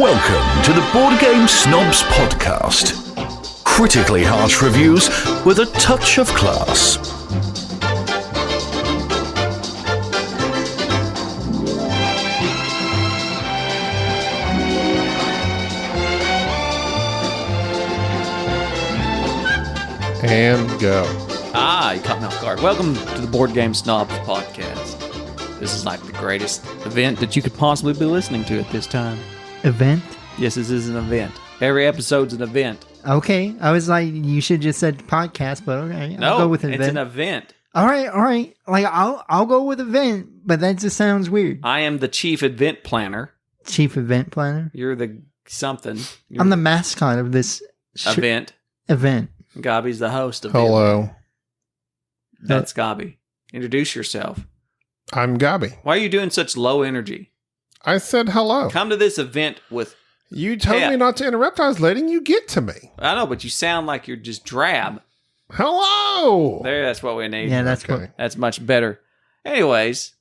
Welcome to the Board Game Snobs podcast. Critically harsh reviews with a touch of class. And go. You caught me off guard. Welcome to the Board Game Snobs podcast. This is like the greatest event that you could possibly be listening to at this time. Event? Yes, this is an event. Every episode's an event. Okay. I was like, you should just said podcast, but okay. I'll go with event. It's an event. All right. Like, I'll go with event, but that just sounds weird. I am the chief event planner. Chief event planner? You're the something. I'm the mascot of this event. Gaby's the host of Hello. the event. That's Gaby. Introduce yourself. I'm Gaby. Why are you doing such low energy? I said hello. Come to this event with... You told me not to interrupt. I was letting you get to me. I know, but you sound like you're just drab. Hello. There, that's what we need. Yeah, that's Okay. what. That's much better. Anyways,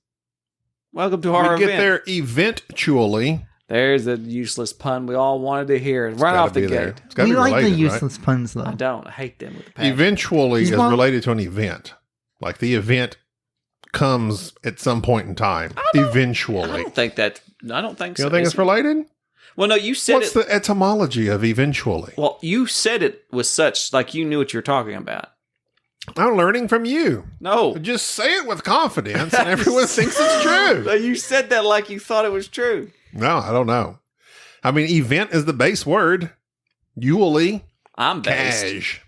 welcome to our We event. get there eventually. There's a useless pun we all wanted to hear. Right off the gate. It's gotta We be like related, the useless puns, though. I don't. I hate them with the passion. Eventually is Well- related to an event. Like the event comes at some point in time. I Eventually. don't think that. I don't think You so. don't think it's related? Well, no, you said What's it. the etymology of eventually? Well, you said it with such like you knew what you were talking about. I'm learning from you. No, Just say it with confidence and everyone thinks it's true. you said that like you thought it was true. No, I don't know. I mean, event is the base word. Usually. I'm based. Cash.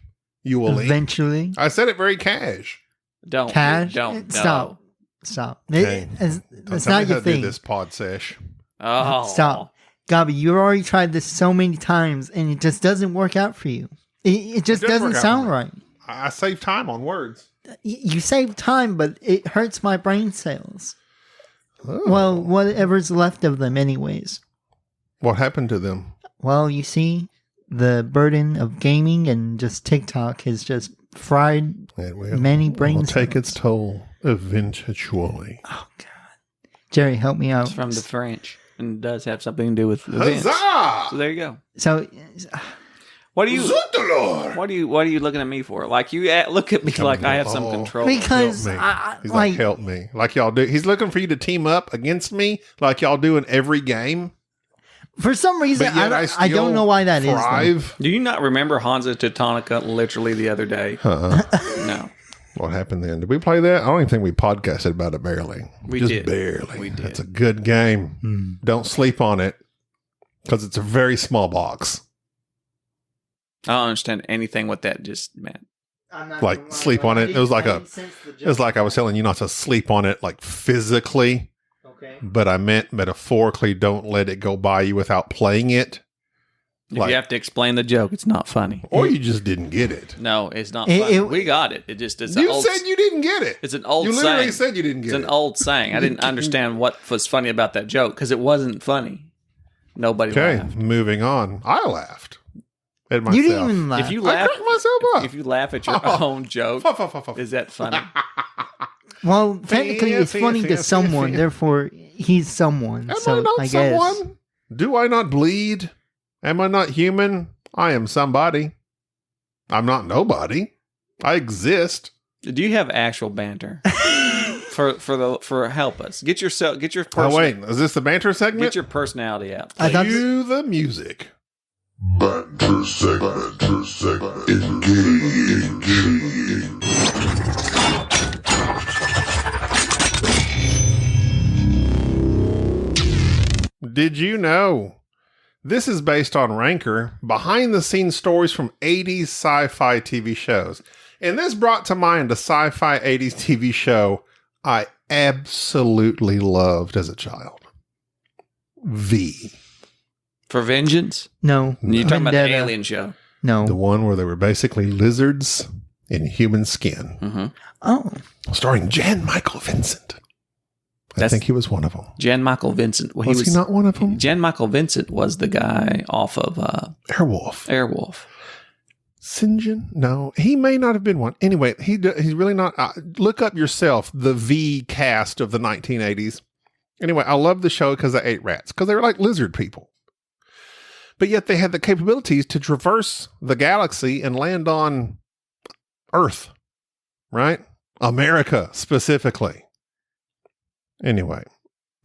Usually. Eventually. I said it very cash. Don't. Cash. Don't. Stop. Stop. Okay. It's Don't tell not me your how to do thing. this pod sesh. No. Oh, Stop. Gaby, you already tried this so many times, and it just doesn't work out for you. It just It does doesn't work out sound for me. right. I save time on words. You save time, but it hurts my brain cells. Oh. Well, whatever's left of them anyways. What happened to them? Well, you see, the burden of gaming and just TikTok has just fried It will, many brain will take cells. its toll eventually. Oh, God. Jerry, help me out. it's from the French and does have something to do with events. So Huzzah! there you go. So, What do you? Zut-the-Lord! What are you looking at me for? Like you look at me like I have some Oh. control. because Help me. I He's like, like, help me. Like y'all do. He's looking for you to team up against me like y'all do in every game. for some reason, But yet I don't know why that is. though. thrive. Do you not remember Hansa Teutonica literally the other day? No, What happened then? Did we play that? I don't even think we podcasted about it barely. We Just did. barely. We did. That's a good game. Don't sleep on it because it's a very small box. I don't understand anything what that just meant. Like sleep on it. It was like I was telling you not to sleep on it like physically, Okay. but I meant metaphorically don't let it go by you without playing it. If Like- you have to explain the joke, it's not funny. Or you just didn't get it. No, it's not It- funny. it- We got it. It just is an You old. said you didn't get it. It's an old You literally saying. said you didn't It's get an it. old saying. I didn't understand what was funny about that joke because it wasn't funny. Nobody Okay, laughed. moving on. I laughed at myself. You didn't even laugh. If you I laugh, cracked myself up. if you laugh at your own joke, is that funny? Well, technically, it's funny to someone. Therefore, he's someone. Am so I not I guess. someone? Do I not bleed? Am I not human? I am somebody. I'm not nobody. I exist. Do you have actual banter? for help us. Get your Oh wait, is this the banter segment? get your personality out. I thought Cue the music. Banter segment. Engage. Did you know? This is based on Ranker, behind the scenes stories from 80s sci-fi TV shows. And this brought to mind a sci-fi 80s TV show I absolutely loved as a child. V. For vengeance? No. You're talking about the Vendetta. alien show. No. The one where they were basically lizards in human skin. Mm-hmm. Oh. Starring Jan Michael Vincent. I think he was one of them. Jan Michael Vincent. Well, Was he not one of them? Jan Michael Vincent was the guy off of Airwolf. Airwolf. St. John? No, he may not have been one. Anyway, he's really not. Look up yourself the V cast of the 1980s. Anyway, I love the show because they ate rats, because they were like lizard people. but yet they had the capabilities to traverse the galaxy and land on Earth, right? America specifically. Anyway,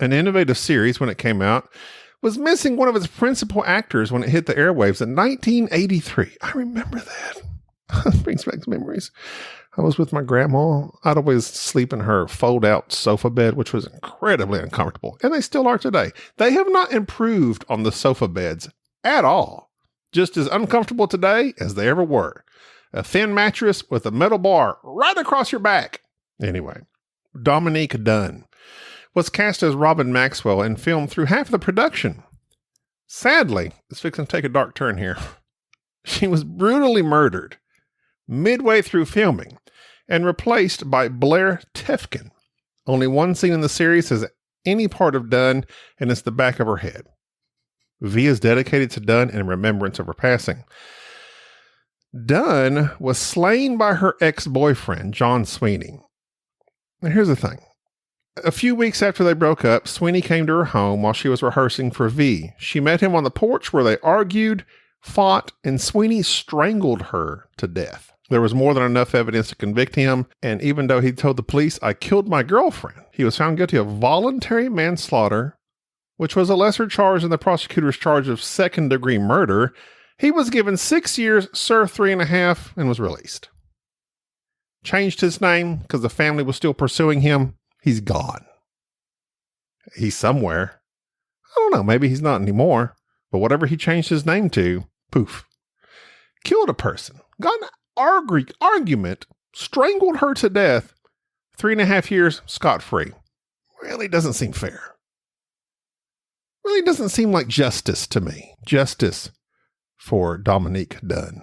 an innovative series when it came out was missing one of its principal actors when it hit the airwaves in 1983. I remember that. Brings back memories. I was with my grandma. I'd always sleep in her fold-out sofa bed, which was incredibly uncomfortable, and they still are today. They have not improved on the sofa beds at all. Just as uncomfortable today as they ever were. A thin mattress with a metal bar right across your back. Anyway, Dominique Dunn was cast as Robin Maxwell and filmed through half of the production. Sadly, it's fixing to take a dark turn here. She was brutally murdered midway through filming and replaced by Blair Tefkin. Only one scene in the series has any part of Dunn, and it's the back of her head. V is dedicated to Dunn in remembrance of her passing. Dunn was slain by her ex-boyfriend, John Sweeney. Now here's the thing. A few weeks after they broke up, Sweeney came to her home while she was rehearsing for V. She met him on the porch where they argued, fought, and Sweeney strangled her to death. There was more than enough evidence to convict him, and even though he told the police, "I killed my girlfriend," he was found guilty of voluntary manslaughter, which was a lesser charge than the prosecutor's charge of second-degree murder. He was given 6 years, served 3.5, and was released. Changed his name because the family was still pursuing him. He's gone. He's somewhere. I don't know. Maybe he's not anymore. But whatever he changed his name to, poof. Killed a person. Got an argument. Strangled her to death. 3.5 years, scot-free. Really doesn't seem fair. Really doesn't seem like justice to me. Justice for Dominique Dunn.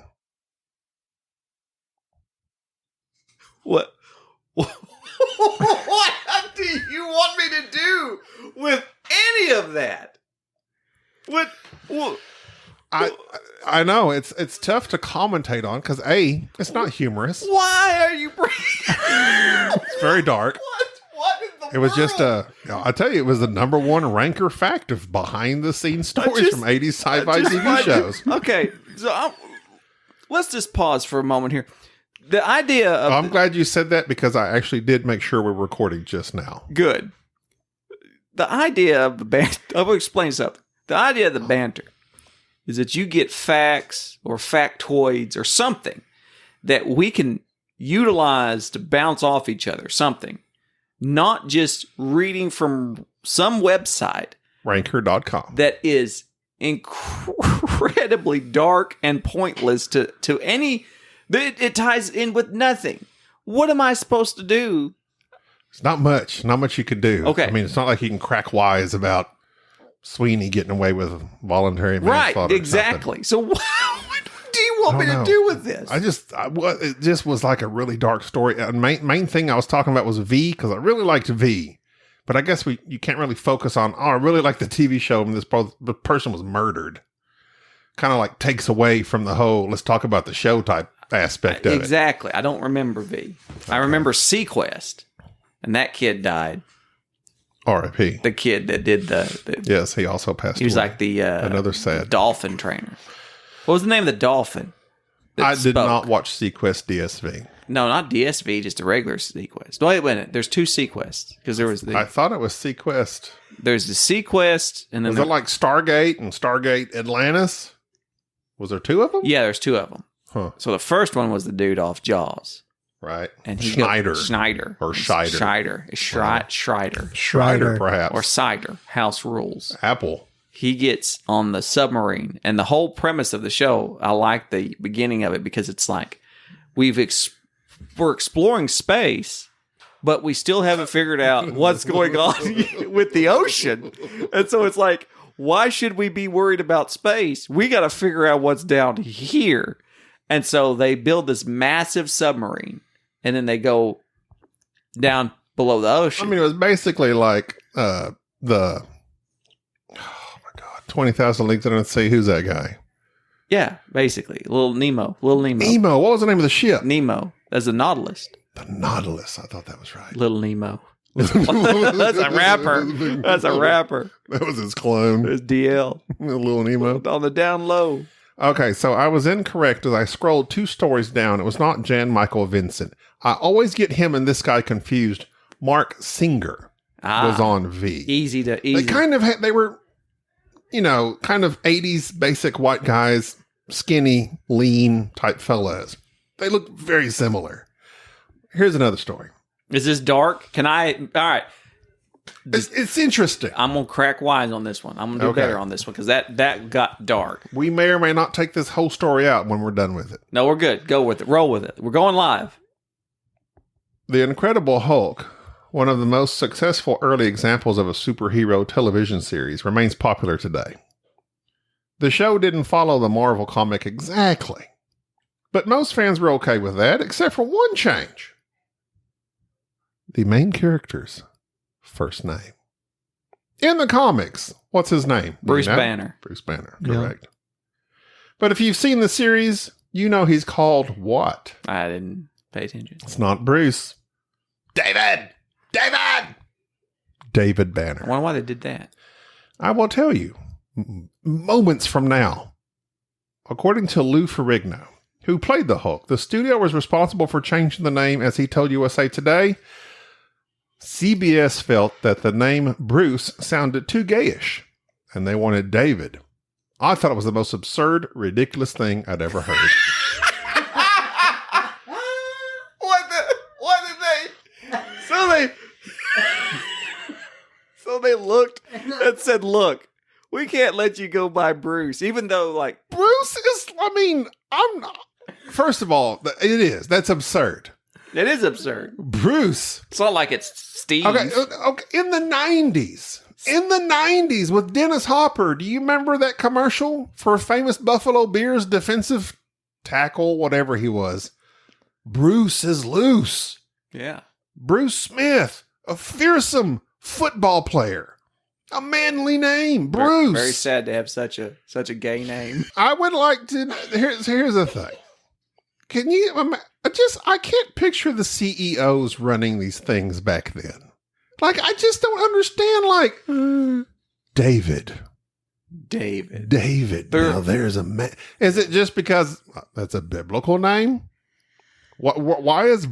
What do you want me to do with any of that? What? I know it's tough to commentate on because it's not humorous. Why are you bringing? It's very dark. What in the It was world? just I tell you, it was the number one ranker fact of behind the scenes stories from 80s sci-fi TV shows. Okay, so let's just pause for a moment here. The idea of I'm glad you said that because I actually did make sure we're recording just now. good. The idea of the banter. I will explain something. The idea of the banter is that you get facts or factoids or something that we can utilize to bounce off each other. Something, not just reading from some website Ranker.com. that is incredibly dark and pointless to any. It ties in with nothing. What am I supposed to do? It's not much you could do. Okay. I mean, it's not like you can crack wise about Sweeney getting away with voluntary manslaughter. Right, exactly. So what do you want me to do with this? It just was like a really dark story. And main thing I was talking about was V, because I really liked V. But I guess you can't really focus on, I really like the TV show and the person was murdered. Kind of like takes away from the whole, let's talk about the show type aspect of it. Exactly. I don't remember V. I remember SeaQuest, and that kid died. R.I.P. The kid that did the Yes, he also passed away. he was like the another sad dolphin trainer. What was the name of the dolphin? that I did spoke? not watch SeaQuest DSV. No, not DSV, just a regular SeaQuest. Wait a minute. There's two SeaQuests because there was I thought it was SeaQuest. there's the SeaQuest and then Was it like Stargate and Stargate Atlantis? Was there two of them? yeah, there's two of them. Huh. So the first one was the dude off Jaws. Right. And Schneider. Schneider. Or Scheider. Schreider. Schreider. Schreider, perhaps. Or Cider. House Rules. Apple. He gets on the submarine. And the whole premise of the show, I like the beginning of it because it's like we're exploring space, but we still haven't figured out what's going on with the ocean. And so it's like, why should we be worried about space? We got to figure out what's down here. And so they build this massive submarine. And then they go down below the ocean. I mean, it was basically like oh my God, 20,000 Leagues Under the Sea. Who's that guy? Yeah, basically. Little Nemo. Little Nemo. Nemo. What was the name of the ship? Nemo. As a Nautilus. The Nautilus. I thought that was right. Little Nemo. That's a rapper. That's a rapper. That was his clone. It's DL. A little Nemo. On the down low. Okay, so I was incorrect as I scrolled 2 stories down. It was not Jan Michael Vincent. I always get him and this guy confused. Mark Singer was on V. Easy. They kind of they were, kind of 80s basic white guys, skinny, lean type fellas. They look very similar. Here's another story. Is this dark? All right. It's interesting. I'm going to crack wise on this one. I'm going to do better on this one because that got dark. We may or may not take this whole story out when we're done with it. No, we're good. Go with it. Roll with it. We're going live. The Incredible Hulk, one of the most successful early examples of a superhero television series, remains popular today. The show didn't follow the Marvel comic exactly, but most fans were okay with that, except for one change. The main character's first name. In the comics, what's his name? Bruce Banner. Bruce Banner, correct. Yeah. But if you've seen the series, you know he's called what? I didn't pay attention. It's not Bruce. David Banner. I wonder why they did that. I will tell you, moments from now. According to Lou Ferrigno, who played the Hulk, the studio was responsible for changing the name, as he told USA Today. CBS felt that the name Bruce sounded too gayish, and they wanted David. I thought it was the most absurd, ridiculous thing I'd ever heard. What did they? So they looked and said, "Look, we can't let you go by Bruce, even though Bruce is. I'm not. First of all, it is. That's absurd. It is absurd. Bruce. It's not like it's Steve. Okay. In the 90s with Dennis Hopper, do you remember that commercial for famous Buffalo Bears defensive tackle, whatever he was? Bruce is loose. Yeah. Bruce Smith, a fearsome football player. A manly name, Bruce. Very sad to have such a gay name. I would like to. Here's the thing. Can you? I can't picture the CEOs running these things back then. I just don't understand. David. Now there's a man. Is it just because that's a biblical name? Why is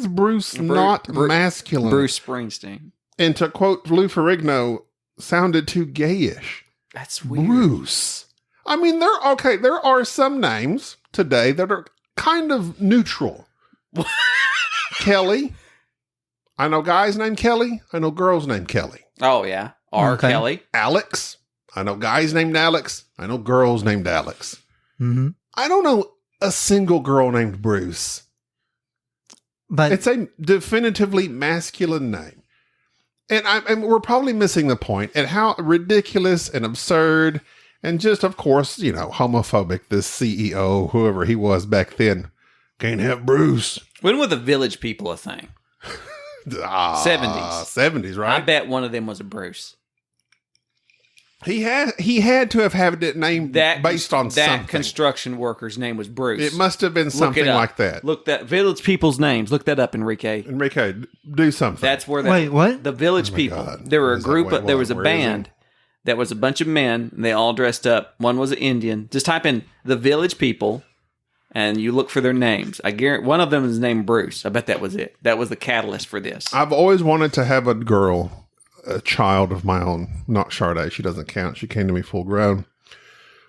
Bruce not masculine? Bruce Springsteen. And to quote Lou Ferrigno, sounded too gayish. That's weird. Bruce. There are some names today that are kind of neutral. Kelly. I know guys named Kelly. I know girls named Kelly. Oh, yeah. R. Kelly. Alex. I know guys named Alex. I know girls named Alex. Mm-hmm. I don't know a single girl named Bruce. But it's a definitively masculine name. And we're probably missing the point at how ridiculous and absurd and just, of course, homophobic this CEO, whoever he was back then, can't have Bruce. When were the Village People a thing? 70s. 70s, right? I bet one of them was a Bruce. He had to have had it named based on something. That construction worker's name was Bruce. It must have been something like that. Look that Village People's names. Look that up, Enrique. Enrique, do something. That's where wait, what? The Village People. God. There were a group. There was a band that was a bunch of men. And they all dressed up. One was an Indian. Just type in the Village People, and you look for their names. I guarantee one of them is named Bruce. I bet that was it. That was the catalyst for this. I've always wanted to have a child of my own, not Sade. She doesn't count. She came to me full grown.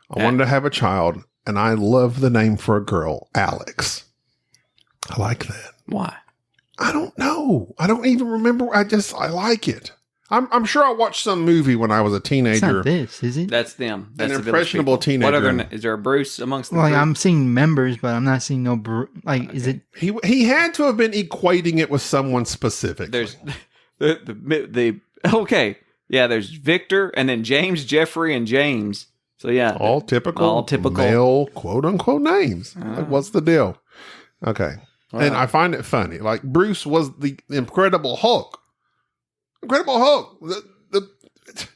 I wanted to have a child, and I love the name for a girl, Alex. I like that. Why? I don't know. I don't even remember. I like it. I'm sure I watched some movie when I was a teenager. It's not this, is it? That's them. That's an the impressionable teenager. What other? Is there a Bruce amongst them? I'm seeing members, but I'm not seeing no is it? He had to have been equating it with someone specific. There's the okay. Yeah, there's Victor and then James, Jeffrey, and James. So yeah. All typical male quote unquote names. What's the deal? Okay. Well, and I find it funny. Bruce was the Incredible Hulk. Incredible Hulk.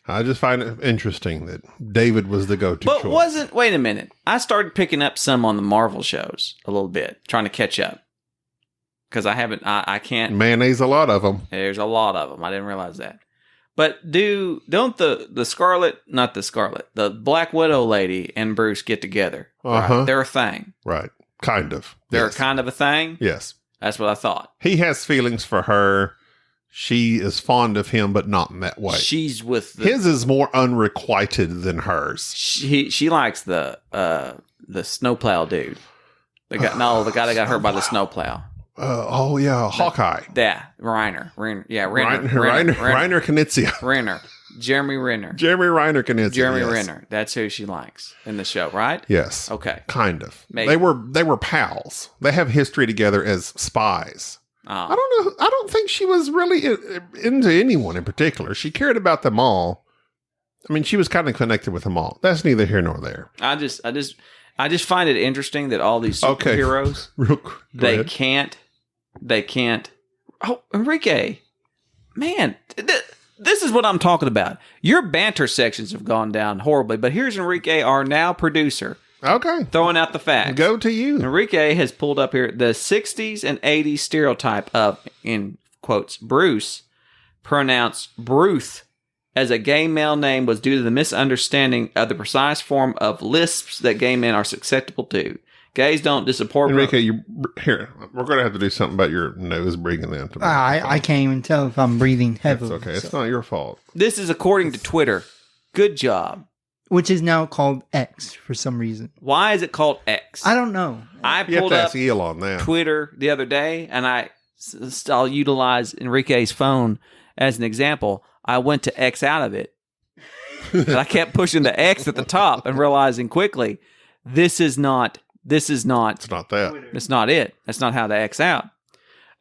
I just find it interesting that David was the go-to choice. Wait a minute. I started picking up some on the Marvel shows a little bit, trying to catch up. because I haven't. I can't. Mayonnaise, a lot of them. There's a lot of them. I didn't realize that. But don't the Black Widow lady and Bruce get together? Uh-huh. Right? They're a thing. Right. Kind of. They're Yes. kind of a thing. Yes. That's what I thought. He has feelings for her. She is fond of him, but not in that way. She's with His is more unrequited than hers. She likes the snowplow dude. The guy that got hurt by the snowplow. Hawkeye. Yeah, Reiner. Reiner Knizia. Renner. Jeremy Renner. Jeremy Reiner Knizia. Jeremy yes. Renner. That's who she likes in the show, right? Yes. Okay. Kind of. Maybe. They were pals. They have history together as spies. Oh. I don't know. I don't think she was really into anyone in particular. She cared about them all. I mean, she was kind of connected with them all. That's neither here nor there. I just find it interesting that all these superheroes Go ahead. they can't. Oh, Enrique, man, this is what I'm talking about. Your banter sections have gone down horribly, but here's Enrique, our now producer, Okay. throwing out the facts. Go to you. Enrique has pulled up here the 60s and 80s stereotype of, in quotes, Bruce, pronounced Bruce, as a gay male name was due to the misunderstanding of the precise form of lisps that gay men are susceptible to. Gays don't disappoint. Enrique, here. We're going to have to do something about your nose breathing in. I can't even tell if I'm breathing It's heavily. okay. It's not your fault. This is according to Twitter. Good job. Which is now called X for some reason. Why is it called X? I don't know. I You have pulled to up ask Eel on that. Twitter the other day, and I'll utilize Enrique's phone as an example. I went to X out of it. And I kept pushing the X at the top and realizing quickly, this is not It's not that. It's not it. That's not how to X out.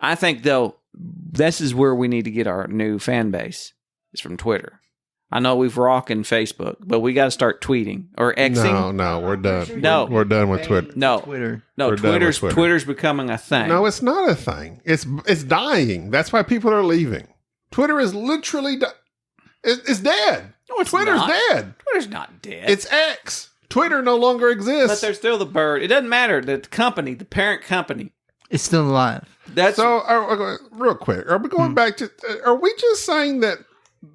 I think, though, this is where we need to get our new fan base. It's from Twitter. I know we've rocking Facebook, but we got to start tweeting or Xing. No, we're done. No. We're done with Twitter. No, Twitter. no, We're done with Twitter. Twitter's becoming a thing. No, it's not a thing. It's dying. That's why people are leaving. Twitter is literally it's dead. No, it's Twitter's not. dead. Twitter's not dead. It's X. Twitter no longer exists. But there's still the bird. It doesn't matter. The company, the parent company. It's still alive. That's So, real quick, are we going back to? Are we just saying that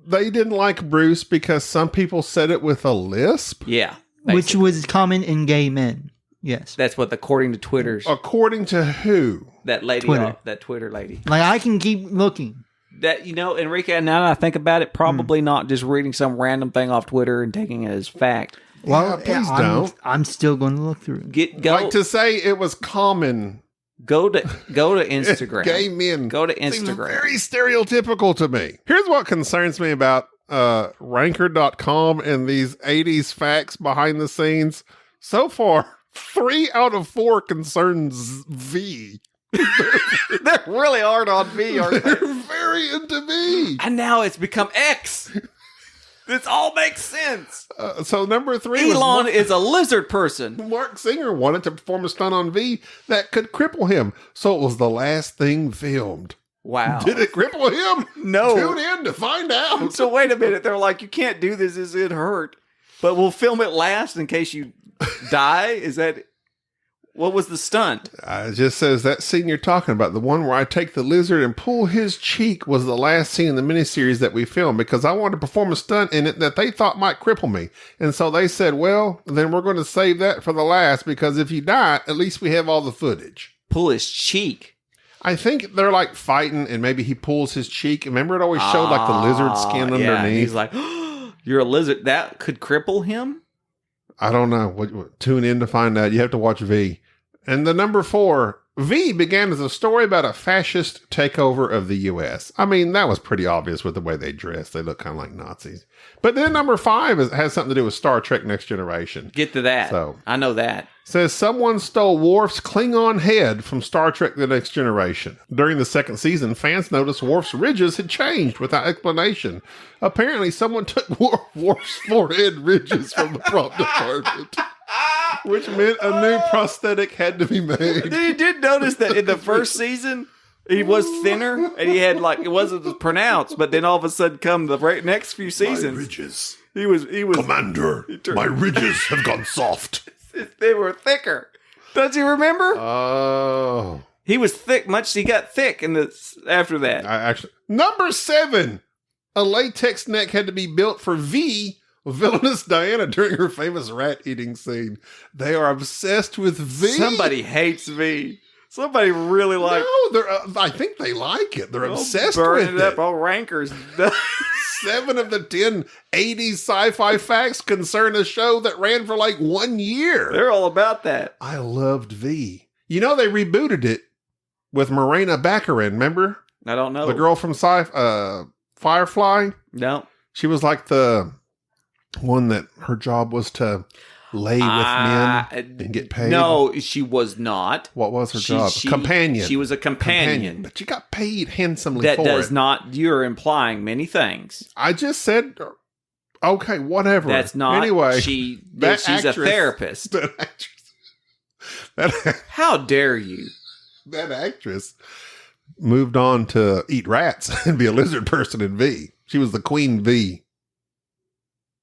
they didn't like Bruce because some people said it with a lisp? yeah. Which basically. was common in gay men. Yes. That's what, according to Twitter's According to who? that lady, Twitter. that Twitter lady. Like, I can keep looking. That, Enrique, now that I think about it, probably not just reading some random thing off Twitter and taking it as fact. Well, please don't. I'm still going to look through it. Go Like to say it was common. go to Instagram. Gay men. Go to Seems Instagram. very stereotypical to me. Here's what concerns me about ranker.com and these 80s facts behind the scenes. So far, 3 out of 4 concerns V. They're really hard on V, aren't They're they? very into V. And now it's become X. This all makes sense. So number 3 was Elon is a lizard person. Mark Singer wanted to perform a stunt on V that could cripple him. So it was the last thing filmed. Wow. Did it cripple him? No. Tune in to find out. So wait a minute. They're like, you can't do this. It's it hurt. But we'll film it last in case you die. Is that... What was the stunt? It just says that scene you're talking about, the one where I take the lizard and pull his cheek, was the last scene in the miniseries that we filmed because I wanted to perform a stunt in it that they thought might cripple me. And so they said, well, then we're going to save that for the last because if you die, at least we have all the footage. Pull his cheek. I think they're like fighting and maybe he pulls his cheek. Remember it always showed like the lizard skin Yeah, underneath? he's like, you're a lizard. That could cripple him? I don't know. Tune in to find out. You have to watch V. And the number 4, V began as a story about a fascist takeover of the U.S. I mean, that was pretty obvious with the way they dressed. They look kind of like Nazis. But then number 5 has something to do with Star Trek Next Generation. Get to that. So- I know that. Says someone stole Worf's Klingon head from Star Trek The Next Generation. During the 2nd season, fans noticed Worf's ridges had changed without explanation. Apparently, someone took Worf's forehead ridges from the prop department. Which meant a new prosthetic had to be made. You did notice that in the first season, he was thinner and he had it wasn't as pronounced, but then all of a sudden come the next few seasons, Ridges. he was, Commander, my ridges have gone soft. they were thicker. Don't you remember? Oh. He was thick. He got thick after that. Number 7. A latex neck had to be built for V, villainous Diana, during her famous rat eating scene. They are obsessed with V. Somebody hates V. Somebody really likes. No, I think they like it. They're obsessed with burning it up. All rankers. 7 of the 10 80s sci-fi facts concern a show that ran for like 1 year. They're all about that. I loved V. You know, they rebooted it with Morena Baccarin, remember? I don't know. The girl from Firefly? No. She was like the one that her job was to lay with men and get paid. No, she was not. What was her job? Companion. She was a companion. But she got paid handsomely that for does it. not, you're implying many things. I just said, okay, whatever. That's not, anyway, she's actress, a therapist. How dare you? That actress moved on to eat rats and be a lizard person in V. She was the Queen V.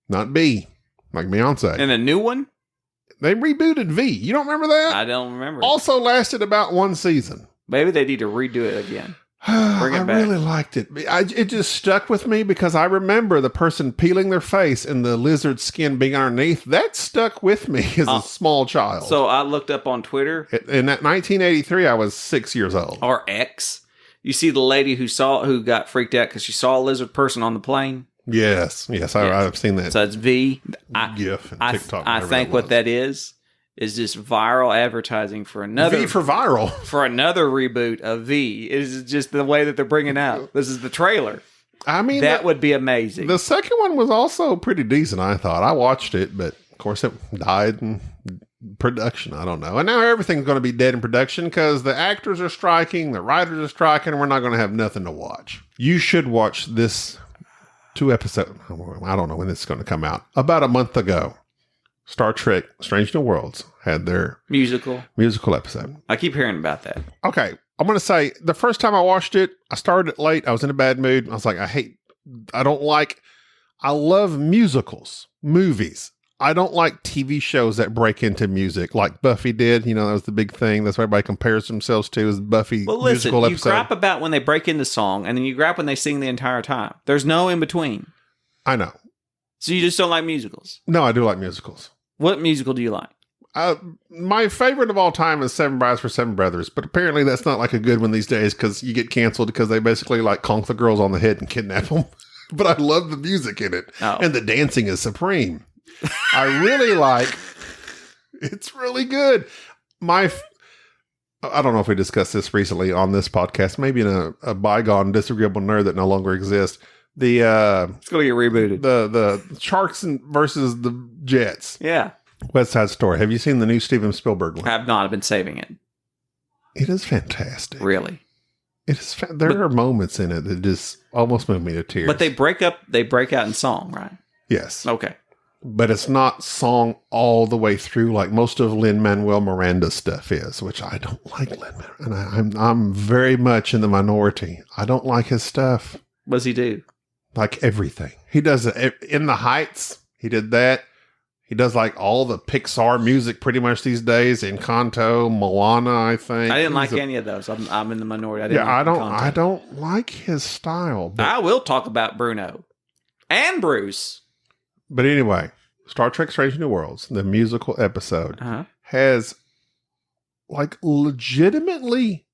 Not B, like Beyonce. And a new one? They rebooted V. You don't remember that? I don't remember. Also lasted about 1 season. Maybe they need to redo it again. Bring it I back. really liked it. It just stuck with me because I remember the person peeling their face and the lizard skin being underneath. That stuck with me as a small child. So I looked up on Twitter. In that 1983, I was 6 years old. Or X. You see the lady who got freaked out because she saw a lizard person on the plane? Yes, I've seen that. So it's V. GIF and TikTok. I think what that is just viral advertising for another V for viral. For another reboot of V. It is just the way that they're bringing out. This is the trailer. I mean, that would be amazing. The second one was also pretty decent, I thought. I watched it, but of course it died in production. I don't know. And now everything's going to be dead in production because the actors are striking, the writers are striking, and we're not going to have nothing to watch. You should watch this 2 episodes. I don't know when this is going to come out. About a month ago, Star Trek Strange New Worlds had their musical episode. I keep hearing about that. Okay. I'm going to say the first time I watched it, I started it late. I was in a bad mood. I was like, I love musicals, movies. I don't like TV shows that break into music like Buffy did. You know, that was the big thing. That's what everybody compares themselves to is Buffy musical episode. You gripe about when they break into song and then you gripe when they sing the entire time. There's no in between. I know. So you just don't like musicals? No, I do like musicals. What musical do you like? My favorite of all time is Seven Brides for Seven Brothers, but apparently that's not like a good one these days because you get canceled because they basically like conk the girls on the head and kidnap them. But I love the music in it. Oh. And the dancing is supreme. I really it's really good. I don't know if we discussed this recently on this podcast, maybe in a bygone disagreeable nerd that no longer exists. It's going to get rebooted. The Sharks versus the Jets. Yeah. West Side Story. Have you seen the new Steven Spielberg one? I have not. I've been saving it. It is fantastic. Really? It is. There are moments in it that just almost move me to tears. But they break out in song, right? Yes. Okay. But it's not song all the way through like most of Lin-Manuel Miranda's stuff is, which I don't like Lin-Manuel. And I'm very much in the minority. I don't like his stuff. What does he do? Like everything. He does it in the Heights. He did that. He does like all the Pixar music pretty much these days. Encanto, Moana, I think. I didn't like any of those. I'm in the minority. I don't like his style. But I will talk about Bruno and Bruce. But anyway, Star Trek Strange New Worlds, the musical episode, has like legitimately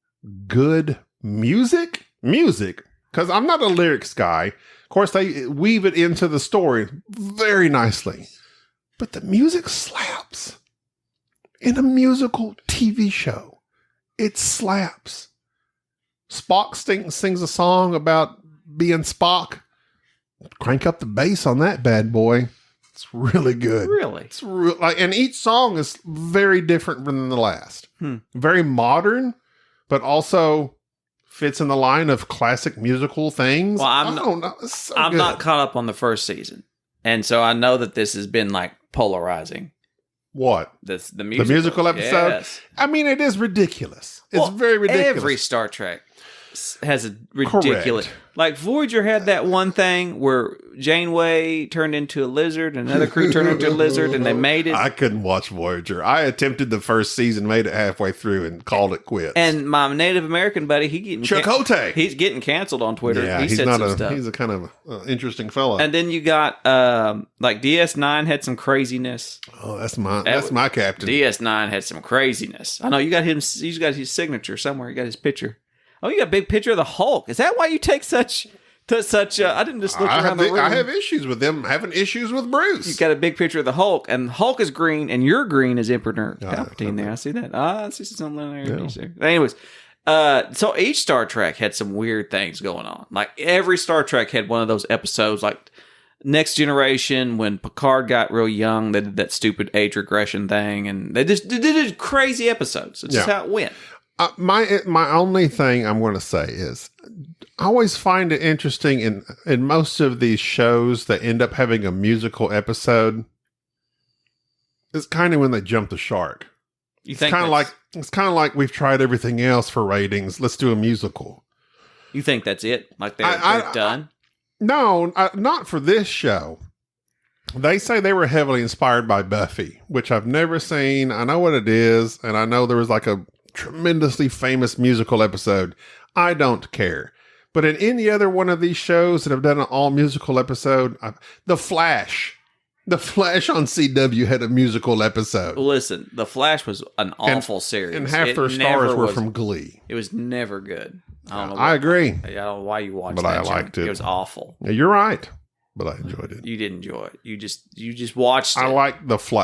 good music. Because I'm not a lyrics guy. Of course, they weave it into the story very nicely. But the music slaps. In a musical TV show, it slaps. Spock sings a song about being Spock. Crank up the bass on that bad boy. It's really good. Really? It's and each song is very different than the last. Very modern, but also fits in the line of classic musical things. Well, I'm not caught up on the first season. And so I know that this has been like polarizing. What? The musical episode? Yes. I mean, it is ridiculous. It's very ridiculous. Every Star Trek. has a ridiculous. Correct. Like Voyager had that one thing where Janeway turned into a lizard, and another crew turned into a lizard, and they made it. I couldn't watch Voyager. I attempted the first season, made it halfway through, and called it quits. And my Native American buddy, Chakotay. He's getting canceled on Twitter. Yeah, he he's said not some stuff. He's a kind of interesting fellow. And then you got like DS9 had some craziness. Oh, that's my captain. DS9 had some craziness. I know you got him. He's got his signature somewhere. You got his picture. Oh, you got a big picture of the Hulk. Is that why you take such? I didn't just look around the room. I have issues with them having issues with Bruce. You got a big picture of the Hulk, and Hulk is green, and you're green as Emperor Palpatine. There, I see that. I see something there. Yeah. Anyways, so each Star Trek had some weird things going on. Like every Star Trek had one of those episodes, like Next Generation, when Picard got real young, they did that stupid age regression thing, and they did crazy episodes. It's just how it went. My only thing I'm going to say is, I always find it interesting in most of these shows that end up having a musical episode. It's kind of when they jump the shark. It's kind of like we've tried everything else for ratings. Let's do a musical. You think that's it? Like they're done? No, not for this show. They say they were heavily inspired by Buffy, which I've never seen. I know what it is, and I know there was like a tremendously famous musical episode. I don't care. But in any other one of these shows that have done an all musical episode, The Flash on CW had a musical episode. Listen, The Flash was an awful series. And half their stars were from Glee. It was never good. I don't know. I agree. I don't know why you watched but that. But I liked it. It was awful. Yeah, you're right. But I enjoyed it. You did enjoy it. You just watched it. I like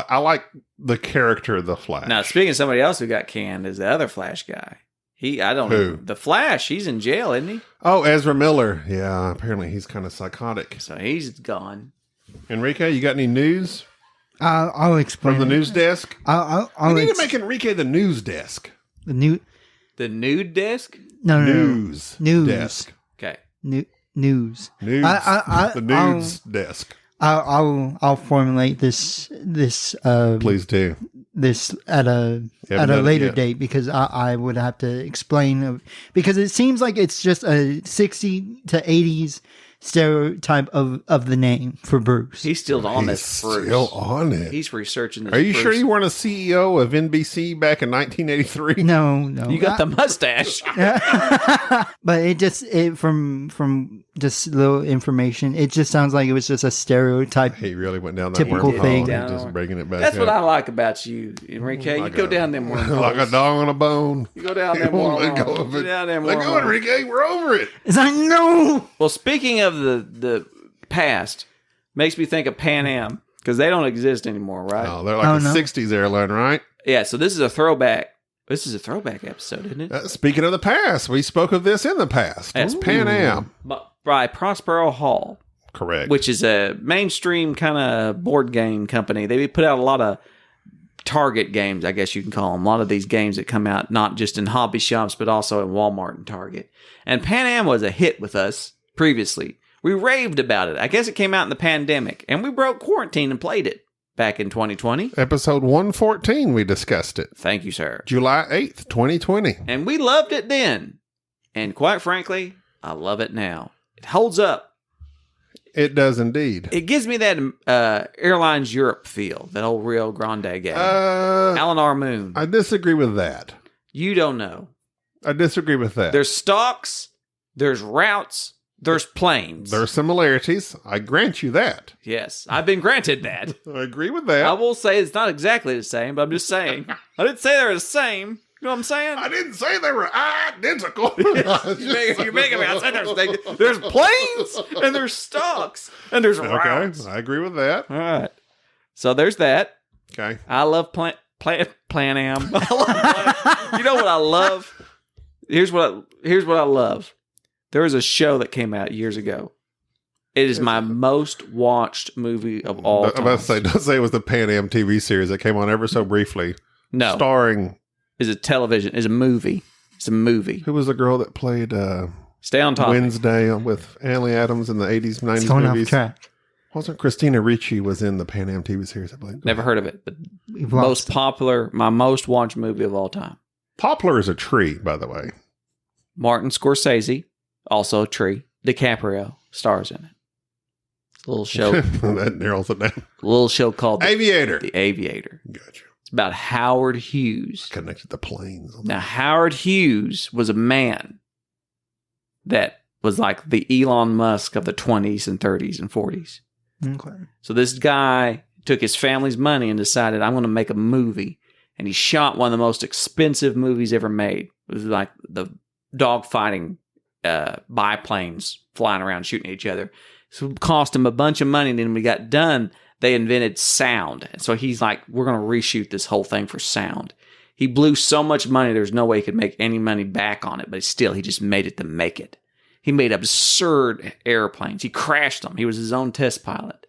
I like the character of the Flash. Now, speaking of somebody else who got canned, is the other Flash guy. Who? The Flash. He's in jail, isn't he? Oh, Ezra Miller. Yeah, apparently he's kind of psychotic. So he's gone. Enrique, you got any news? I'll explain. From the news desk? I'll need to make Enrique the news desk. The nude desk? No. News desk. Okay. News. News. The news desk. I'll formulate this. Please do. This at a later date, because I would have to explain, because it seems like it's just a 60s to 80s stereotype of the name for Bruce. He's still on this. Still on it. He's researching this. Are you sure you weren't a CEO of NBC back in 1983? No. You got the mustache. But from just little information, it just sounds like it was just a stereotype. He really went down that typical thing. Just bringing it back. That's up. what I like about you, Enrique. You go down them wormholes. Like a dog on a bone. You go down them wormholes. Let go of it. Let go, Enrique. We're over it. It's like, no. Well, speaking of the past, makes me think of Pan Am, because they don't exist anymore, right? No, they're like a 60s airline, right? Yeah, so this is a throwback. This is a throwback episode, isn't it? Speaking of the past, we spoke of this in the past. It's Pan Am. By Prospero Hall. Correct. Which is a mainstream kind of board game company. They put out a lot of Target games, I guess you can call them. A lot of these games that come out not just in hobby shops, but also in Walmart and Target. And Pan Am was a hit with us previously. We raved about it. I guess it came out in the pandemic, and we broke quarantine and played it back in 2020. Episode 114, we discussed it. Thank you, sir. July 8th, 2020. And we loved it then. And quite frankly, I love it now. It holds up. It does indeed. It gives me that Airlines Europe feel, that old Rio Grande game. Alan R. Moon. I disagree with that. You don't know. I disagree with that. There's stocks, there's routes, there's planes. There are similarities. I grant you that. Yes, I've been granted that. I agree with that. I will say it's not exactly the same, but I'm just saying. I didn't say they're the same. You know what I'm saying? I didn't say they were identical. You're making me. I said there's planes and there's stocks and there's routes. Okay, I agree with that. All right. So there's that. Okay. I love Plan Am. You know what I love? Here's what I love. There was a show that came out years ago. It is my most watched movie of all time. I'm about to say, don't say it was the Pan Am TV series that came on ever so briefly. No. Starring... Is a television. Is a movie. It's a movie. Who was the girl that played Stay on Topic. Wednesday with Annie Adams in the 80s, 90s it's going movies? Off track. Wasn't Christina Ricci was in the Pan Am TV series, I believe? Never heard of it. But most popular, my most watched movie of all time. Poplar is a tree, by the way. Martin Scorsese, also a tree. DiCaprio stars in it. It's a little show. That narrows it down. A little show called Aviator. The Aviator. Gotcha. It's about Howard Hughes. Connected to planes. Now, Howard Hughes was a man that was like the Elon Musk of the 20s and 30s and 40s. Okay. So this guy took his family's money and decided, I'm going to make a movie. And he shot one of the most expensive movies ever made. It was like the dogfighting biplanes flying around shooting at each other. So it cost him a bunch of money. And then when he got done, they invented sound. And so he's like, we're going to reshoot this whole thing for sound. He blew so much money, there's no way he could make any money back on it. But still, he just made it to make it. He made absurd airplanes. He crashed them. He was his own test pilot.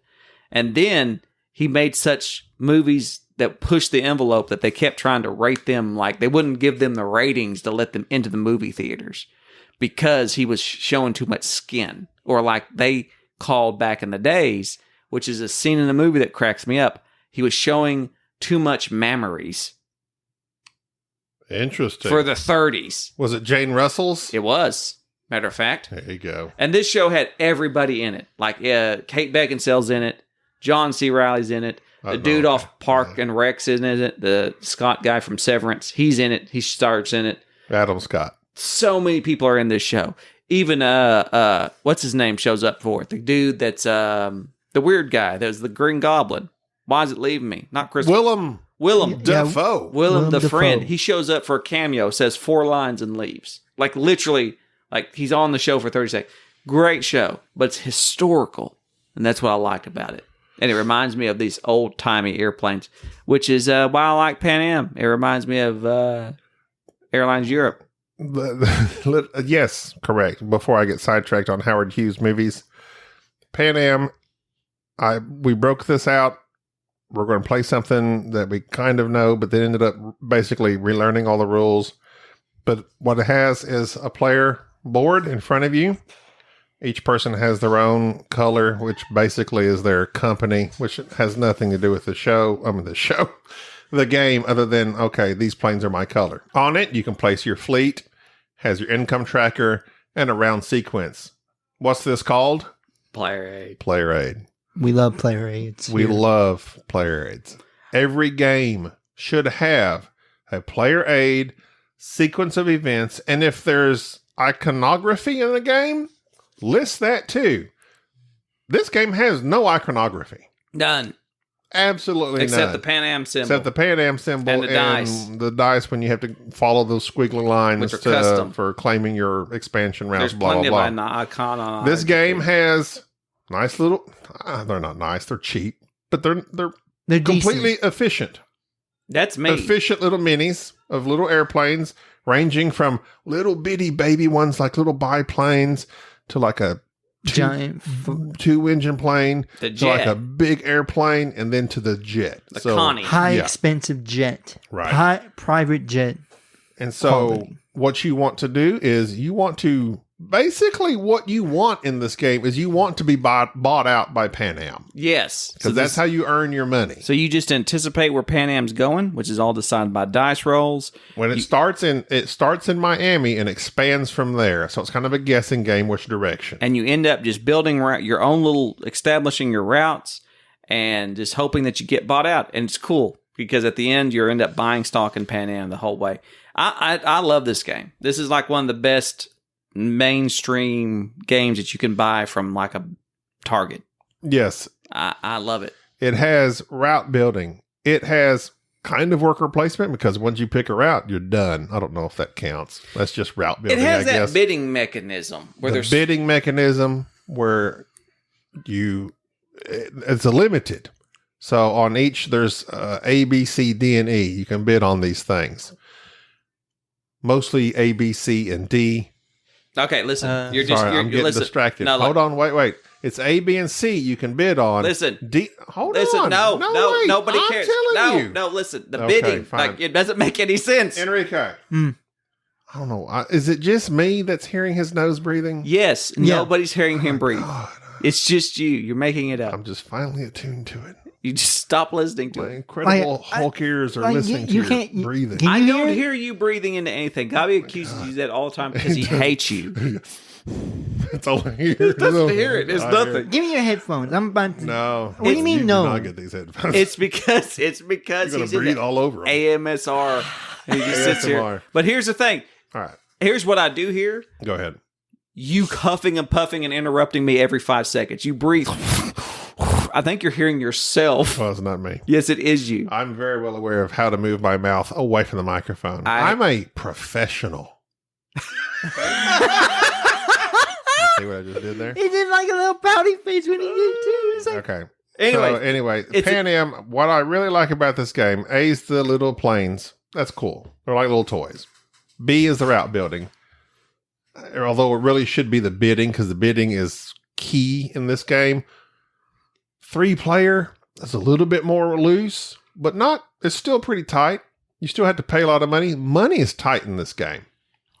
And then he made such movies that pushed the envelope that they kept trying to rate them, like they wouldn't give them the ratings to let them into the movie theaters because he was showing too much skin. Or like they called back in the days, which is a scene in the movie that cracks me up. He was showing too much mammaries. Interesting. For the 30s. Was it Jane Russell's? It was. Matter of fact. There you go. And this show had everybody in it. Like Kate Beckinsale's in it. John C. Reilly's in it. The dude off Park and Rex is in it. The Scott guy from Severance. He's in it. He stars in it. Adam Scott. So many people are in this show. Even, what's his name shows up for it? The dude that's the weird guy. That was the Green Goblin. Why is it leaving me? Not Chris. Willem Dafoe. Willem the Dafoe. friend. He shows up for a cameo, says 4 lines and leaves. Like literally, like he's on the show for 30 seconds. Great show, but it's historical. And that's what I liked about it. And it reminds me of these old-timey airplanes, which is why I like Pan Am. It reminds me of Airlines Europe. Yes, correct. Before I get sidetracked on Howard Hughes movies, Pan Am, we broke this out. We're going to play something that we kind of know, but then ended up basically relearning all the rules. But what it has is a player board in front of you. Each person has their own color, which basically is their company, which has nothing to do with the game, other than, okay, these planes are my color. On it, you can place your fleet, has your income tracker, and a round sequence. What's this called? Player aid. Player aid. We love player aids. We love player aids. Every game should have a player aid, sequence of events, and if there's iconography in the game, list that too. This game has no iconography. None. Absolutely none. Except the Pan Am symbol. Except the Pan Am symbol and the dice. The dice when you have to follow those squiggly lines Which are custom. For claiming your expansion rounds, There's blah, plenty blah, of blah. an icon on This it. game has nice little... they're not nice. They're cheap. But they're completely decent. efficient. That's me. Efficient little minis of little airplanes ranging from little bitty baby ones like little biplanes to like a Giant. 2-engine plane, The to like jet. a big airplane, and then to the jet. The Connie. High Yeah. expensive jet. Right. High private jet. And so quality. what you want to do is you want to... Basically, what you want in this game is you want to be bought out by Pan Am. Yes. Because that's how you earn your money. So you just anticipate where Pan Am's going, which is all decided by dice rolls. When it starts in Miami and expands from there. So it's kind of a guessing game which direction. And you end up just building your own establishing your routes and just hoping that you get bought out. And it's cool because at the end, you end up buying stock in Pan Am the whole way. I love this game. This is like one of the best mainstream games that you can buy from like a Target. Yes. I love it. It has route building. It has kind of worker placement because once you pick a route, you're done. I don't know if that counts. That's just route building, It has I that guess. bidding mechanism where The there's bidding mechanism where it's a limited. So on each, there's A, B, C, D, and E. You can bid on these things. Mostly A, B, C, and D. Okay, listen. Sorry, I'm getting listen. distracted. No, Hold on, wait. It's A, B, and C you can bid on. Listen. D. Hold Listen, on. no, wait. nobody I'm cares. telling you. No, listen. The Okay, bidding, fine. like, it doesn't make any sense. Enrique. Mm. I don't know. Is it just me that's hearing his nose breathing? Yes, Yeah. nobody's hearing him breathe. God, It's just you. You're making it up. I'm just finally attuned to it. You just stop listening to My it. incredible Hulk ears are listening to your breathing. Can I you don't hear it? hear you breathing into anything. Gaby accuses you that all the time because he hates you. That's all I hear. He doesn't hear it. It's I hear nothing. Give me your headphones. I'm about to. No. What do you mean no? Do not get these headphones. It's because You're he's going in to breathe the all over them. AMSR. And he just sits here. ASMR. But here's the thing. All right. Here's what I do hear. Go ahead. You huffing and puffing and interrupting me every 5 seconds. You breathe. I think you're hearing yourself. Well, it's not me. Yes, it is you. I'm very well aware of how to move my mouth away from the microphone. I'm a professional. See what I just did there? He did like a little pouty face when he did too. It's like, Okay. Anyway, Pan Am, what I really like about this game, A is the little planes. That's cool. They're like little toys. B is the route building. Although it really should be the bidding, because the bidding is key in this game. 3-player is a little bit more loose, but it's still pretty tight. You still have to pay a lot of money. Money is tight in this game.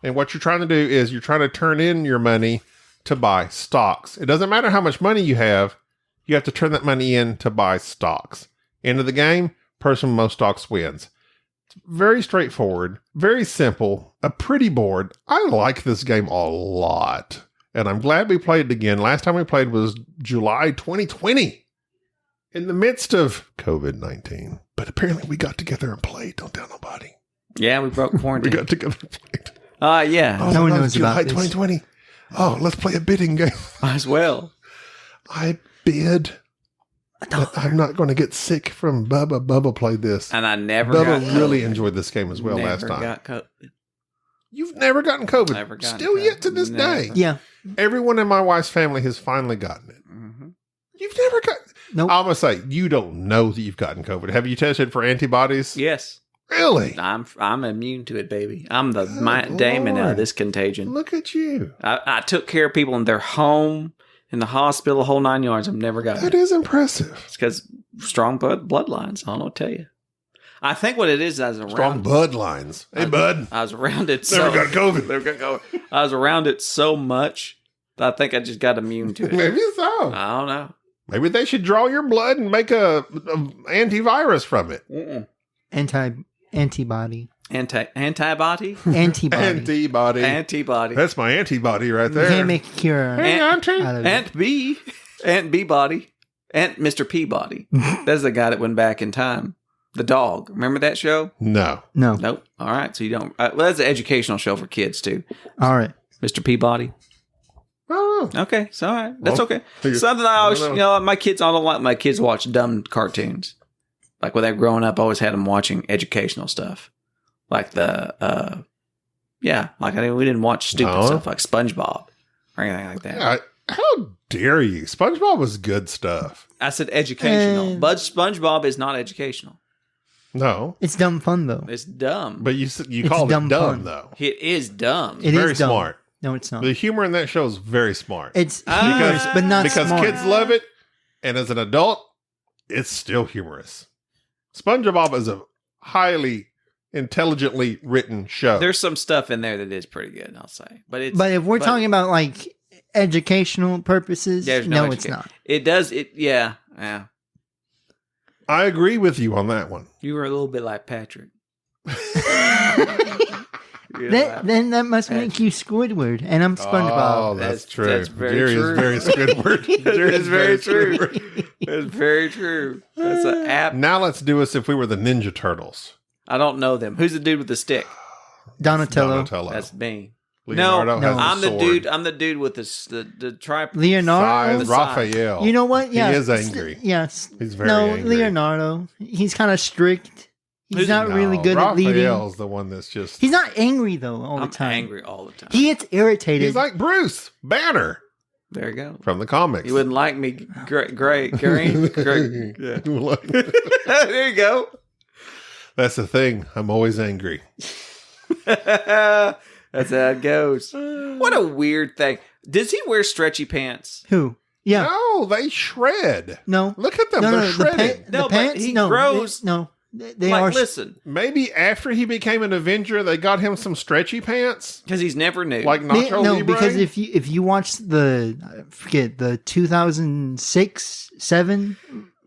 And what you're trying to do is you're trying to turn in your money to buy stocks. It doesn't matter how much money you have to turn that money in to buy stocks. End of the game, person with most stocks wins. It's very straightforward, very simple, a pretty board. I like this game a lot. And I'm glad we played it again. Last time we played was July 2020. In the midst of COVID-19. But apparently we got together and played. Don't tell nobody. yeah, we broke We quarantine. got together and played. Yeah, No one that was knows July about this. 2020. Oh, let's play a bidding game. as well. I bid that I'm not going to get sick from Bubba. Bubba played this. And I never Bubba got really COVID. enjoyed this game as well Never last time. got COVID. You've never gotten COVID. Never gotten Still yet to COVID. this day. Never. yeah. Everyone in my wife's family has finally gotten it. Mm-hmm. You've never got. Nope. I'm gonna say you don't know that you've gotten COVID. Have you tested for antibodies? Yes, Really? I'm immune to it, baby. I'm the Good Damon out Lord. of this contagion. Look at you. I took care of people in their home, in the hospital, the whole 9 yards. I've never gotten That it. is impressive. It's because strong bloodlines. I don't know what to tell you. I think what it is, I was around. Strong bloodlines. Hey, bud. I was around it. Never got COVID. Never got COVID. I was around it so much that I think I just got immune to it. Maybe so. I don't know. Maybe they should draw your blood and make a antivirus from it. Mm-mm. Antibody. Antibody. Antibody. Antibody. That's my antibody right You there. can't make a cure Hey, auntie. out of it. Aunt B body. Aunt Mr. Peabody. That's the guy that went back in time. The dog. Remember that show? No. No. Nope. All right. So you don't. Well, that's an educational show for kids too. All right. Mr. Peabody. Oh. Okay. It's all right. That's Well, okay. figure- Something I always, I don't know. my kids, I don't like my kids watch dumb cartoons. Like when they were growing up, I always had them watching educational stuff. Like we didn't watch stupid No. stuff like SpongeBob or anything like that. Yeah, how dare you? SpongeBob was good stuff. I said educational, but SpongeBob is not educational. No. It's dumb fun though. It's dumb. But you It's called dumb it dumb, fun. though. It is dumb. It Very is dumb. smart. No, it's not. The humor in that show is very smart. It's Ah. humorous, but not because smart. kids love it, and as an adult, it's still humorous. SpongeBob is a highly intelligently written show. There's some stuff in there that is pretty good, I'll say. But if we're talking about like educational purposes, There's no, no it's not. it does it. Yeah. I agree with you on that one. You were a little bit like Patrick. Then that must make you Squidward, and I'm Oh, SpongeBob. that's true. That's very Jerry true. is very Squidward. Jerry That's is very true. Squidward. That's very true. That's an app. Now let's do us if we were the Ninja Turtles. I don't know them. Who's the dude with the stick? Donatello. That's me. Leonardo No, has I'm the the sword. dude. I'm the dude with the tripod. Leonardo. Size, Raphael. You know what? Yeah, He is angry. Yes. He's very no, angry. Leonardo. He's kind of strict. He's Who's- not really good at leading. Raphael's the one that's just. He's not angry though all I'm the time. angry all the time. He gets irritated. He's like Bruce Banner There you go. from the comics. You wouldn't like me, great, green. Yeah. There you go. That's the thing. I'm always angry. That's how it goes. What a weird thing. Does he wear stretchy pants? Who? Yeah. No, they shred. No. Look at them. No, They're no, shredded. No, the but pants. he no, grows- They like, are. listen, Maybe after he became an Avenger, they got him some stretchy pants, because he's never new. like Nacho No, Libre. because if you watch the I forget the 2006-7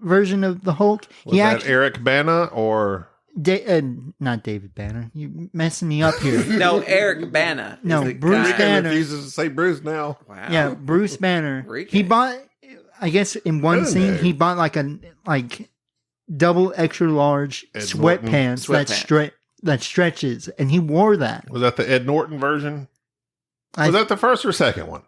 version of the Hulk. Was that Eric Bana or not David Banner? You messing me up here. No, Eric Bana. No, Bruce Banner. Refuses to say Bruce now. Wow. Yeah, Bruce Banner. Rican. He bought. I guess in one scene he bought like double extra large Ed sweatpants that stretches, and he wore that. Was that the Ed Norton version? Was that the first or second one?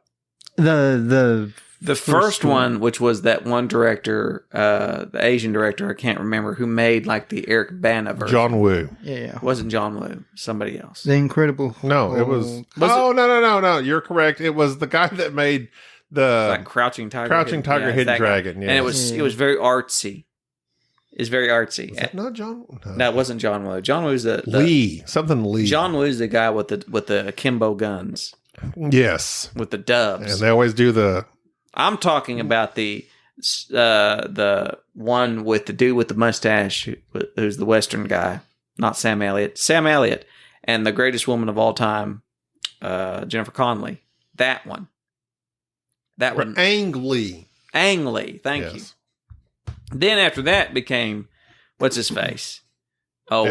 The first one, which was that one director, the Asian director, I can't remember, who made like the Eric Bana version. John Woo. Yeah. It wasn't John Woo. Somebody else. The Incredible Hulk. No, it was. No. You're correct. It was the guy that made the like Crouching Tiger, Hidden Dragon. Yeah. And it was very artsy. It's very artsy. Was that not John? No, it wasn't John Woo. John Woo's the Lee. John Woo's the guy with the akimbo guns. Yes. With the dubs. And they always do the. I'm talking about the one with the dude with the mustache, who's the Western guy, not Sam Elliott. Sam Elliott and the greatest woman of all time, Jennifer Connelly. That one. Ang Lee. Thank you. Then after that became, what's his face? Oh,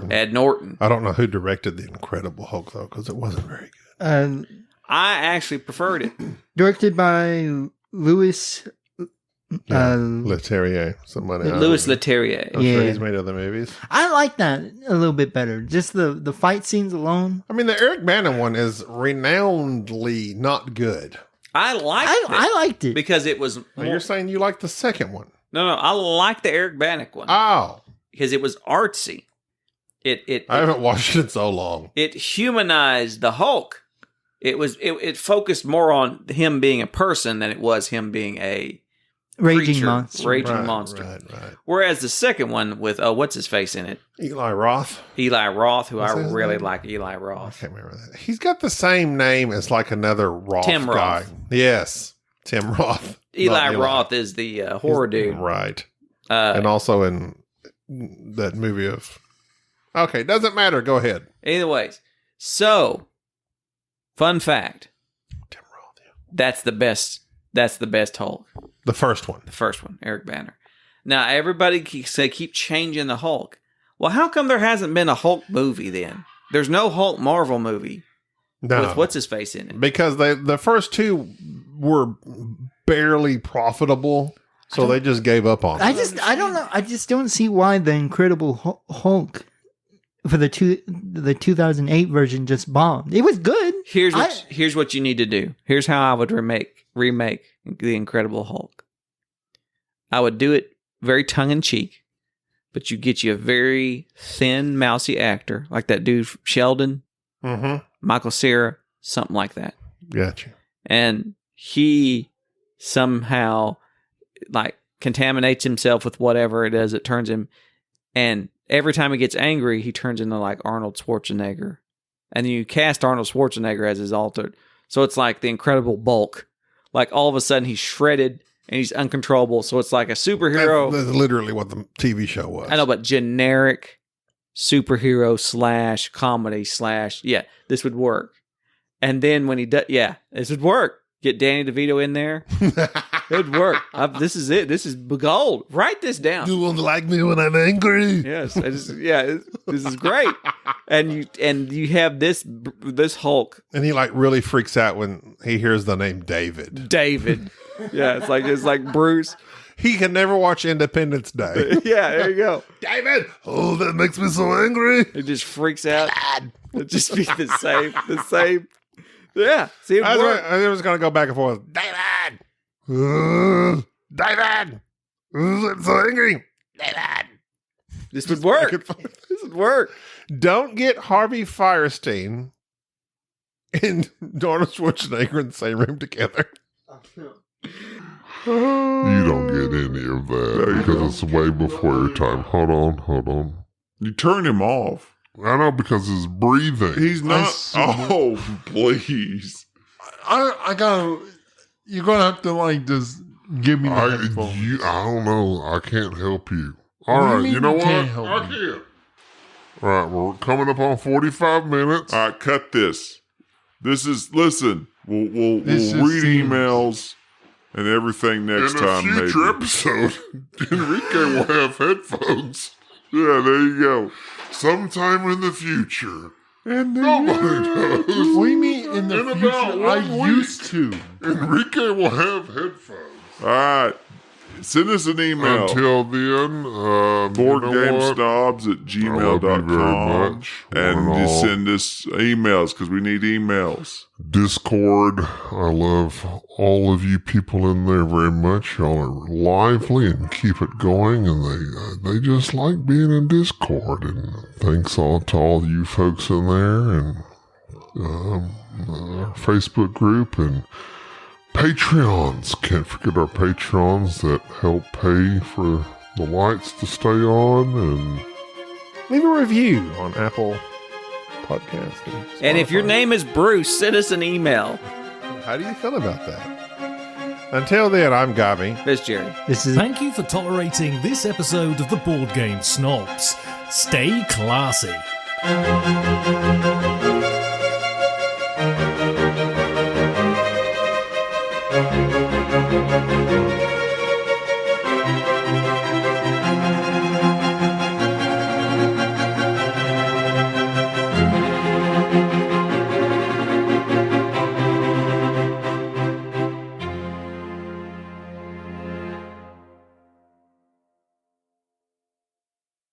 Ed Norton. I don't know who directed The Incredible Hulk, though, because it wasn't very good. I actually preferred it. Directed by Louis Leterrier. Louis Leterrier. I'm sure he's made other movies. I like that a little bit better. Just the fight scenes alone. I mean, the Eric Bana one is renownedly not good. I liked it. Because it was... You're saying you like the second one. No, I like the Eric Bana one. Oh. Because it was artsy. I haven't watched it in so long. It humanized the Hulk. It focused more on him being a person than it was him being a raging monster. Right. Whereas the second one with what's his face in it? Eli Roth, who I really like. Eli Roth. I can't remember that. He's got the same name as like another Roth Tim guy. Roth. Yes, Tim Roth. Eli Roth is the horror dude, right? And also in that movie of. Okay, doesn't matter. Go ahead. Anyways, so fun fact: Tim Roth. Yeah. That's the best. That's the best Hulk. The first one. The first one, Eric Bana. Now everybody keep changing the Hulk. Well, how come there hasn't been a Hulk movie then? There's no Hulk Marvel movie with what's his face in it. Because the first two were barely profitable, so they just gave up on it. I don't know. I just don't see why the Incredible Hulk for the 2008 version just bombed. It was good. Here's what you need to do. Here's how I would remake the Incredible Hulk. I would do it very tongue-in-cheek, but you get you a very thin, mousy actor, like that dude Sheldon, Michael Cera, something like that. Gotcha. And he somehow like contaminates himself with whatever it is that turns him, and every time he gets angry, he turns into like Arnold Schwarzenegger. And then you cast Arnold Schwarzenegger as his altered. So it's like the Incredible Bulk. Like all of a sudden he's shredded and he's uncontrollable. So it's like a superhero. That's literally what the TV show was. I know, but generic superhero / comedy / yeah, this would work. And then when he does, yeah, this would work. Get Danny DeVito in there. It would work. This is it. This is gold. Write this down. You won't like me when I'm angry. Yes. This is great. And you have this Hulk. And he like really freaks out when he hears the name David. Yeah, it's like Bruce. He can never watch Independence Day. Yeah, there you go. David! Oh, that makes me so angry. It just freaks out. It just be the same. Yeah. See, it worked. I was going to go back and forth. David! David! I'm so angry. David! This would work. This would work. Don't get Harvey Fierstein and Arnold Schwarzenegger in the same room together. You don't get any of that because it's way before your time. Hold on. You turned him off. I know, because his breathing. He's not. Oh, please. I gotta. You're gonna have to like just give me the headphones. I don't know. I can't help you. All right, you know what? I can't. All right, we're coming up on 45 minutes. All right, cut this. This is listen. We'll read emails. and everything next time. In a future episode, Enrique will have headphones. Yeah, there you go. Sometime in the future. And nobody knows. What do you mean in the future? I used to. Enrique will have headphones. All right. Send us an email. Until then, boardgamesnobs@gmail.com. And just send us emails because we need emails. Discord. I love all of you people in there very much. Y'all are lively and keep it going. And they just like being in Discord. And thanks to all you folks in there and our Facebook group and Patreons. Can't forget our Patreons that help pay for the lights to stay on. And leave a review on Apple Podcasts. And if your name is Bruce, send us an email. How do you feel about that? Until then, I'm Gaby. This is Jerry. Thank you for tolerating this episode of the Board Game Snobs. Stay classy.